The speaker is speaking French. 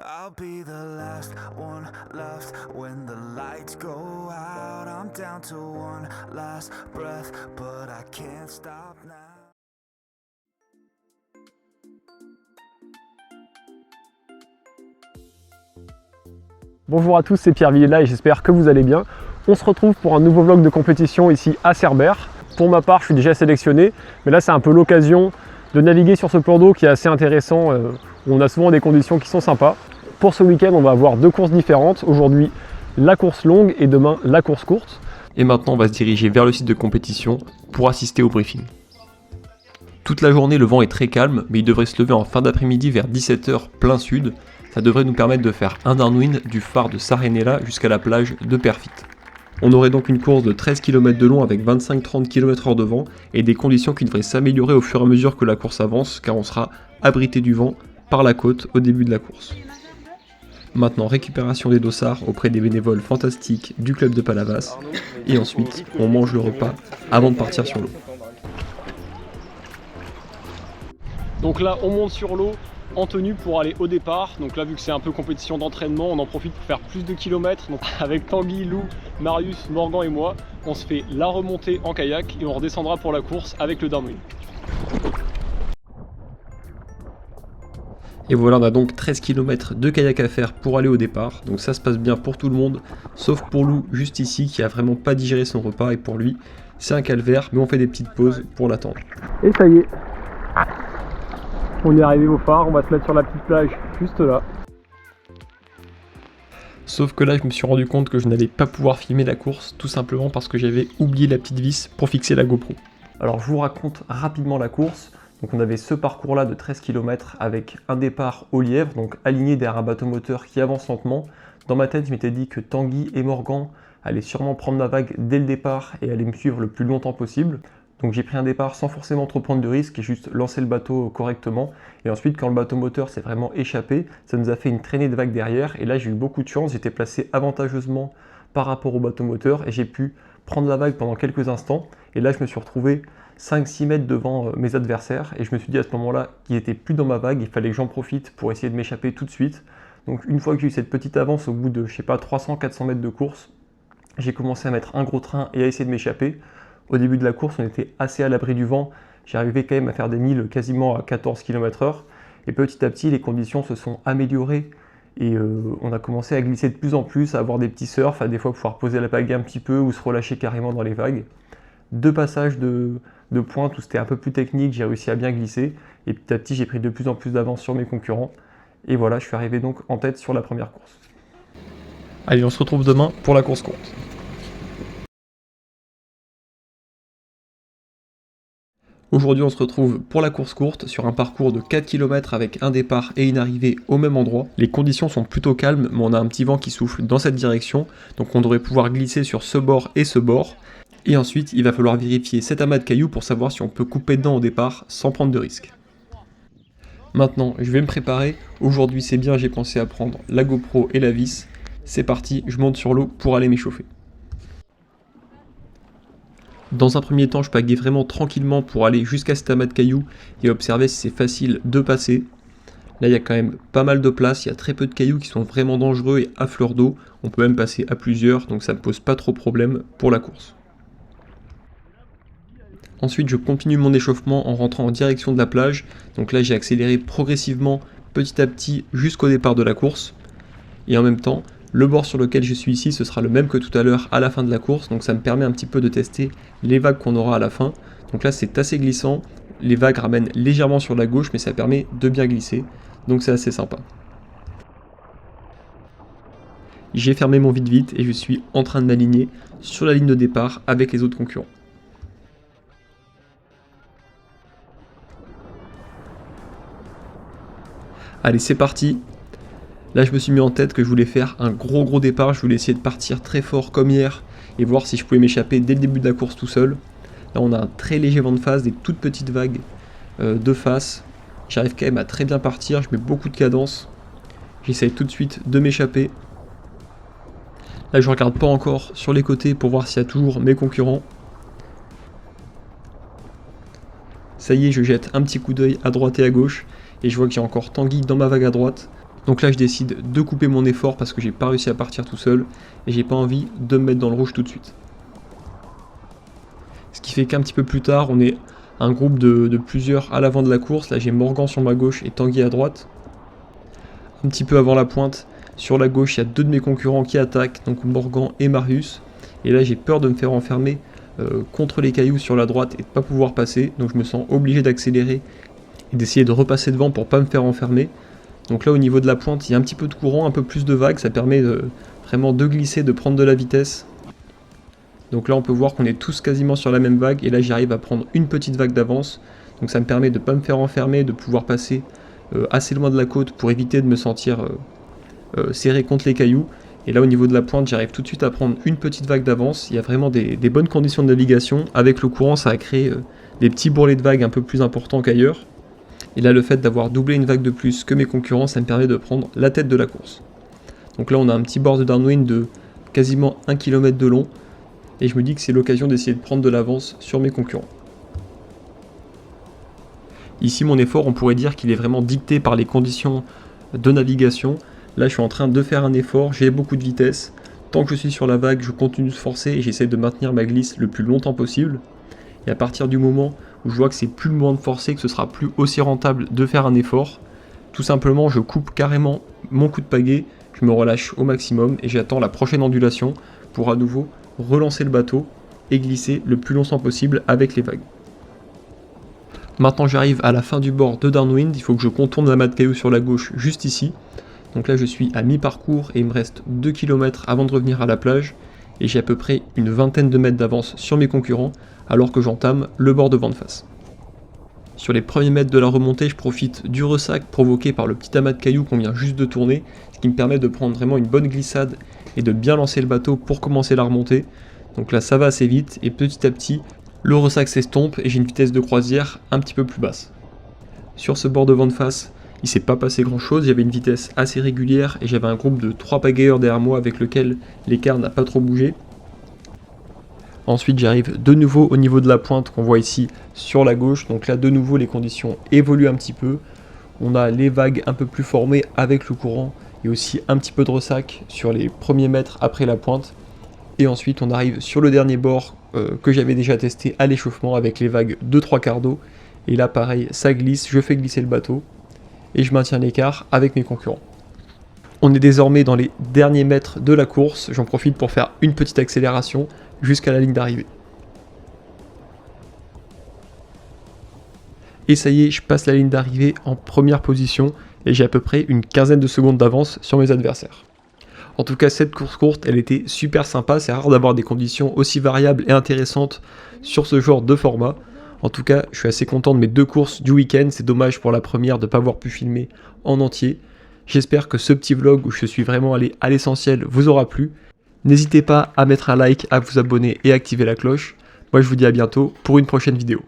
I'll be the last one left when the lights go out. I'm down to one last breath, but I can't stop now. Bonjour à tous, c'est Pierre Villela et j'espère que vous allez bien. On se retrouve pour un nouveau vlog de compétition ici à Cerbère. Pour ma part, je suis déjà sélectionné, mais là c'est un peu l'occasion de naviguer sur ce plan d'eau qui est assez intéressant, où on a souvent des conditions qui sont sympas. Pour ce week-end, on va avoir deux courses différentes. Aujourd'hui, la course longue et demain, la course courte. Et maintenant, on va se diriger vers le site de compétition pour assister au briefing. Toute la journée, le vent est très calme, mais il devrait se lever en fin d'après-midi vers 17 h plein sud. Ça devrait nous permettre de faire un downwind du phare de Sarenella jusqu'à la plage de Perfit. On aurait donc une course de 13 km de long avec 25-30 km/h de vent et des conditions qui devraient s'améliorer au fur et à mesure que la course avance, car on sera abrité du vent par la côte au début de la course. Maintenant, récupération des dossards auprès des bénévoles fantastiques du club de Palavas, et ensuite on mange le repas avant de partir sur l'eau. Donc là, on monte sur l'eau en tenue pour aller au départ. Donc là, vu que c'est un peu compétition d'entraînement, on en profite pour faire plus de kilomètres. Donc avec Tanguy, Lou, Marius, Morgan et moi, on se fait la remontée en kayak et on redescendra pour la course avec le downwind. Et voilà, on a donc 13 km de kayak à faire pour aller au départ. Donc ça se passe bien pour tout le monde, sauf pour Lou juste ici qui a vraiment pas digéré son repas, et pour lui c'est un calvaire, mais on fait des petites pauses pour l'attendre. Et ça y est, on est arrivé au phare, on va se mettre sur la petite plage juste là. Sauf que là je me suis rendu compte que je n'allais pas pouvoir filmer la course, tout simplement parce que j'avais oublié la petite vis pour fixer la GoPro. Alors je vous raconte rapidement la course. Donc on avait ce parcours là de 13 km avec un départ au lièvre, donc aligné derrière un bateau moteur qui avance lentement. Dans ma tête je m'étais dit que Tanguy et Morgan allaient sûrement prendre ma vague dès le départ et allaient me suivre le plus longtemps possible. Donc j'ai pris un départ sans forcément trop prendre de risques et juste lancer le bateau correctement. Et ensuite, quand le bateau moteur s'est vraiment échappé, ça nous a fait une traînée de vagues derrière. Et là, j'ai eu beaucoup de chance, j'étais placé avantageusement par rapport au bateau moteur et j'ai pu prendre la vague pendant quelques instants. Et là, je me suis retrouvé 5-6 mètres devant mes adversaires et je me suis dit à ce moment-là qu'ils n'étaient plus dans ma vague, il fallait que j'en profite pour essayer de m'échapper tout de suite. Donc une fois que j'ai eu cette petite avance au bout de, je sais pas, 300-400 mètres de course, j'ai commencé à mettre un gros train et à essayer de m'échapper. Au début de la course, on était assez à l'abri du vent. J'arrivais quand même à faire des milles quasiment à 14 km/h. Et petit à petit, les conditions se sont améliorées. Et on a commencé à glisser de plus en plus, à avoir des petits surfs, à des fois pouvoir poser la vague un petit peu ou se relâcher carrément dans les vagues. Deux passages de pointe où c'était un peu plus technique, j'ai réussi à bien glisser. Et petit à petit, j'ai pris de plus en plus d'avance sur mes concurrents. Et voilà, je suis arrivé donc en tête sur la première course. Allez, on se retrouve demain pour la course courte. Aujourd'hui, on se retrouve pour la course courte sur un parcours de 4 km avec un départ et une arrivée au même endroit. Les conditions sont plutôt calmes, mais on a un petit vent qui souffle dans cette direction, donc on devrait pouvoir glisser sur ce bord et ce bord. Et ensuite, il va falloir vérifier cet amas de cailloux pour savoir si on peut couper dedans au départ sans prendre de risque. Maintenant, je vais me préparer. Aujourd'hui, c'est bien, j'ai pensé à prendre la GoPro et la vis. C'est parti, je monte sur l'eau pour aller m'échauffer. Dans un premier temps, je pagaie vraiment tranquillement pour aller jusqu'à cet amas de cailloux et observer si c'est facile de passer. Là, il y a quand même pas mal de place, il y a très peu de cailloux qui sont vraiment dangereux et à fleur d'eau. On peut même passer à plusieurs, donc ça ne pose pas trop de problème pour la course. Ensuite, je continue mon échauffement en rentrant en direction de la plage. Donc là, j'ai accéléré progressivement, petit à petit, jusqu'au départ de la course. Et en même temps, le bord sur lequel je suis ici, ce sera le même que tout à l'heure à la fin de la course. Donc ça me permet un petit peu de tester les vagues qu'on aura à la fin. Donc là, c'est assez glissant. Les vagues ramènent légèrement sur la gauche, mais ça permet de bien glisser. Donc c'est assez sympa. J'ai fermé mon vite-vite et je suis en train de m'aligner sur la ligne de départ avec les autres concurrents. Allez, c'est parti. Là, je me suis mis en tête que je voulais faire un gros départ. Je voulais essayer de partir très fort comme hier et voir si je pouvais m'échapper dès le début de la course tout seul. Là, on a un très léger vent de face, des toutes petites vagues de face. J'arrive quand même à très bien partir. Je mets beaucoup de cadence. J'essaye tout de suite de m'échapper. Là, je regarde pas encore sur les côtés pour voir s'il y a toujours mes concurrents. Ça y est, je jette un petit coup d'œil à droite et à gauche. Et je vois que j'ai encore Tanguy dans ma vague à droite. Donc là je décide de couper mon effort parce que j'ai pas réussi à partir tout seul et j'ai pas envie de me mettre dans le rouge tout de suite. Ce qui fait qu'un petit peu plus tard on est un groupe de plusieurs à l'avant de la course. Là j'ai Morgan sur ma gauche et Tanguy à droite. Un petit peu avant la pointe, sur la gauche il y a deux de mes concurrents qui attaquent, donc Morgan et Marius. Et là j'ai peur de me faire enfermer contre les cailloux sur la droite et de ne pas pouvoir passer. Donc je me sens obligé d'accélérer et d'essayer de repasser devant pour pas me faire enfermer. Donc là au niveau de la pointe il y a un petit peu de courant, un peu plus de vagues, ça permet vraiment de glisser, de prendre de la vitesse. Donc là on peut voir qu'on est tous quasiment sur la même vague et là j'arrive à prendre une petite vague d'avance. Donc ça me permet de ne pas me faire enfermer, de pouvoir passer assez loin de la côte pour éviter de me sentir serré contre les cailloux. Et là au niveau de la pointe j'arrive tout de suite à prendre une petite vague d'avance. Il y a vraiment des bonnes conditions de navigation. Avec le courant ça a créé des petits bourrelets de vagues un peu plus importants qu'ailleurs. Et là le fait d'avoir doublé une vague de plus que mes concurrents, ça me permet de prendre la tête de la course. Donc là on a un petit bord de downwind de quasiment 1 km de long. Et je me dis que c'est l'occasion d'essayer de prendre de l'avance sur mes concurrents. Ici mon effort on pourrait dire qu'il est vraiment dicté par les conditions de navigation. Là je suis en train de faire un effort, j'ai beaucoup de vitesse. Tant que je suis sur la vague je continue de forcer et j'essaie de maintenir ma glisse le plus longtemps possible. Et à partir du moment où je vois que c'est plus le moment de forcer, que ce sera plus aussi rentable de faire un effort, tout simplement je coupe carrément mon coup de pagaie, je me relâche au maximum et j'attends la prochaine ondulation pour à nouveau relancer le bateau et glisser le plus longtemps possible avec les vagues. Maintenant j'arrive à la fin du bord de downwind, il faut que je contourne l'amas de cailloux sur la gauche juste ici. Donc là je suis à mi-parcours et il me reste 2 km avant de revenir à la plage et j'ai à peu près une vingtaine de mètres d'avance sur mes concurrents alors que j'entame le bord de vent de face. Sur les premiers mètres de la remontée, je profite du ressac provoqué par le petit amas de cailloux qu'on vient juste de tourner, ce qui me permet de prendre vraiment une bonne glissade et de bien lancer le bateau pour commencer la remontée. Donc là ça va assez vite et petit à petit le ressac s'estompe et j'ai une vitesse de croisière un petit peu plus basse. Sur ce bord de vent de face, il s'est pas passé grand chose, j'avais une vitesse assez régulière et j'avais un groupe de 3 pagayeurs derrière moi avec lequel l'écart n'a pas trop bougé. Ensuite j'arrive de nouveau au niveau de la pointe qu'on voit ici sur la gauche, donc là de nouveau les conditions évoluent un petit peu. On a les vagues un peu plus formées avec le courant et aussi un petit peu de ressac sur les premiers mètres après la pointe. Et ensuite on arrive sur le dernier bord que j'avais déjà testé à l'échauffement avec les vagues de 3/4 d'eau. Et là pareil, ça glisse, je fais glisser le bateau et je maintiens l'écart avec mes concurrents. On est désormais dans les derniers mètres de la course, j'en profite pour faire une petite accélération jusqu'à la ligne d'arrivée. Et ça y est, je passe la ligne d'arrivée en première position et j'ai à peu près une quinzaine de secondes d'avance sur mes adversaires. En tout cas, cette course courte, elle était super sympa, c'est rare d'avoir des conditions aussi variables et intéressantes sur ce genre de format. En tout cas, je suis assez content de mes 2 courses du week-end, c'est dommage pour la première de ne pas avoir pu filmer en entier. J'espère que ce petit vlog où je suis vraiment allé à l'essentiel vous aura plu. N'hésitez pas à mettre un like, à vous abonner et à activer la cloche. Moi je vous dis à bientôt pour une prochaine vidéo.